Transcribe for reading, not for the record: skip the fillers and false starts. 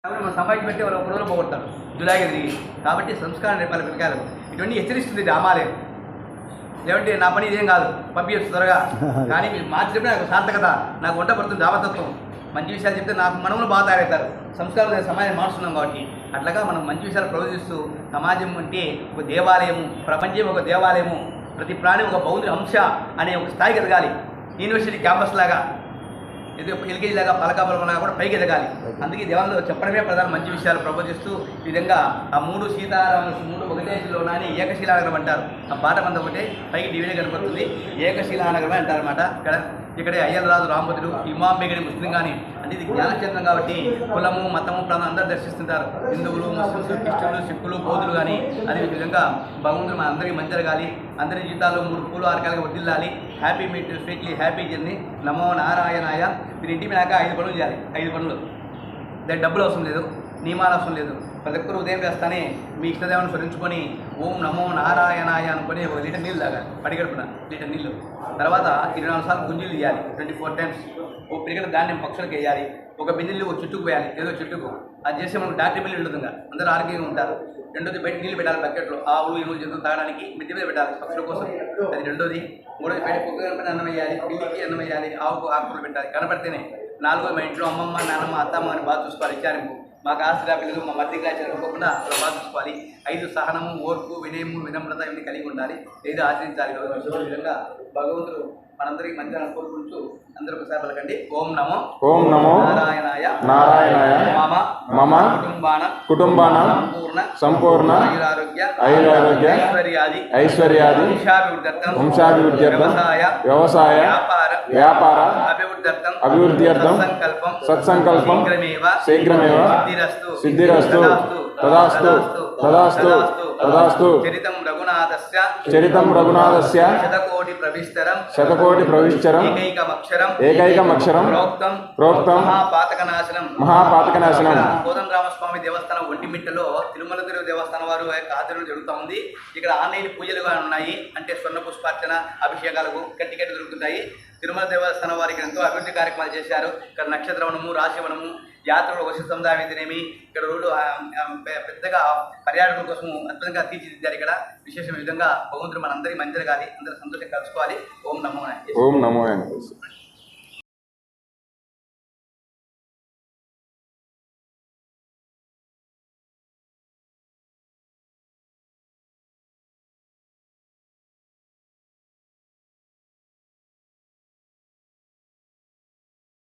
కాబట్టి మనం సంపాదించి పెట్టి వాళ్ళు ఒక రోజులో పోగొడతారు జులాయిగా తిరిగి. కాబట్టి సంస్కారం నేర్పాలి పిల్లకాయలు. ఇటువంటి హెచ్చరిస్తుంది రామాలయం. లేదంటే నా పని ఇదేం కాదు, పంపించచ్చు త్వరగా. కానీ మీరు మార్చి చెప్పిన నాకు సార్థకత, నాకు వంట పడుతుంది దావతత్వం. మంచి విషయాలు చెప్తే నాకు మనములు బాగా తయారవుతారు. సంస్కారం లేని సమాజం మారుస్తున్నాం కాబట్టి అట్లాగా మనం మంచి విషయాలు ప్రవేశిస్తూ సమాజం అంటే ఒక దేవాలయము, ప్రపంచం ఒక దేవాలయము, ప్రతి ప్రాణి ఒక బౌద్ధ అంశ అనే ఒక స్థాయికి ఎదగాలి. యూనివర్సిటీ క్యాంపస్ లాగా, ఇది ఎల్కేజీ లాగా పలకాపలలాగా కూడా పైకి ఎదగాలి. అందుకే దేవాలయంలో చెప్పడమే ప్రధాన మంచి విషయాలు ప్రబోధిస్తూ ఈ విధంగా ఆ మూడు సీతారాములు మూడు ఒకటేలోనా అని ఏకశిలానగరం అంటారు. ఆ పాట మంద ఒకటే పైకి డివిజన్ కనపడుతుంది, ఏకశిలానగరమే అంటారు అనమాట. ఇక్కడే అయ్యలరాజు రామభద్రుడు ఇమాం బేగడి ముస్లిం కానీ అంటే ఇది జ్ఞానచంద్రం కాబట్టి కులము మతము ప్రాంతం అందరూ దర్శిస్తుంటారు. హిందువులు ముస్లింలు క్రిస్టియన్లు సిక్కులు బౌద్ధులు కానీ అదే విధంగా భగవంతుడు మన అందరికీ మంచి జరగాలి. అందరి జీవితాల్లో 3 పూలు 6 కాయలుగా వర్దిల్లాలి. Happy meet sweetly happy journey. నమో నారాయణాయ. మీరు ఇంటికి నాక 5 పనులు చేయాలి. 5 పనులు. దానికి డబ్బులు అవసరం లేదు, నియమాలు అవసరం లేదు. ప్రతి ఒక్కరు ఉదయం వేస్తానే మీ ఇష్టదేవాన్ని స్మరించుకొని ఓం నమో నారాయణాయ అనుకొని 1 లీటర్ నీళ్ళు తాగాలి. పడిగడుపున లీటర్ నీళ్ళు. తర్వాత 24 సార్లు గుంజీలు తీయాలి, 24 టైమ్స్. ఓ పిరిగడ ధాన్యం పక్షులకు వేయాలి. ఒక బిందెలు ఒక చుట్టుకు పోయాలి, ఏదో చుట్టుకు. అది చేస్తే మనకు డాక్టర్ బిల్లు ఉంటుంది, అందరూ ఆరోగ్యంగా ఉంటారు. రెండోది బయట నీళ్ళు పెట్టాలి, బకెట్లో ఆవులు ఎనుగులు జంతువులు తాగడానికి మిద్దె మీద పెట్టాలి పక్షుల కోసం. అది రెండోది. మూడోది బయట కుక్క కనపడి అన్నం వేయాలి, పిల్లికి అన్నం వేయాలి, ఆవుకు ఆకుకూరలు పెట్టాలి కనపడితేనే. నాలుగోది మా ఇంట్లో అమ్మమ్మ నాన్నమ్మ అత్తమ్మ అని బాగా చూసుకోవాలి. ఇచ్చారింపు మాకు ఆస్తిగా పిల్లలు మా మధ్య క్లాస్ అనుకోకుండా అలా బాగా చూసుకోవాలి. 5 సహనము ఓర్పు వినయము వినమ్రత ఇవన్నీ కలిగి ఉండాలి. 5 ఆచరించాలి. ఈ విధంగా భగవంతుడు మనందరికీ మంచిగా కోరుకుంటూ అందరూ ఒకసారి పలకండి. ఓం నమో నారాయణాయ నారాయణాయ మమ కుటుంబాన సంపూర్ణ ఆయురారోగ్య ఐశ్వర్యాది వంశాభివృద్ధ్యర్థం వ్యవసాయ వ్యాపార అభివృద్ధ్యర్థం సత్సంకల్పం శీఘ్రమేవ సిద్ధిరస్తు తదాస్తు తదాస్తు తదాస్తు. చరితం రఘునాథస్య శతకోటి ప్రవిష్టరం ఏకైకమక్షరం ప్రోక్తం మహాపాతకనాశనం. కోదండరామస్వామి దేవస్థానం ఒంటిమిట్టలో తిరుమల తిరుగు దేవస్థానం వారు ఆధ్వర్యంలో జరుగుతూ ఉంది. ఇక్కడ ఆన్లైన్ పూజలుగా ఉన్నాయి. అంటే స్వర్ణ పుష్పార్చన అభిషేకాలకు టికెట్ దొరుకుతుంటాయి. తిరుమల దేవస్థానం వారికి ఎంతో అభివృద్ధి కార్యక్రమాలు చేశారు. ఇక్కడ నక్షత్రవనము రాశివనము యాత్రలు వశ సముదాయమేమి ఇక్కడ రోడ్డు పెద్దగా పర్యాటకుల కోసం అద్భుతంగా తీర్చిదిద్దారు. ఇక్కడ విశేషమైన విధంగా భగవంతుడు మనందరికీ మంచి జరగాలి, అందరూ సంతోషంగా కలుసుకోవాలి. ఓం నమో.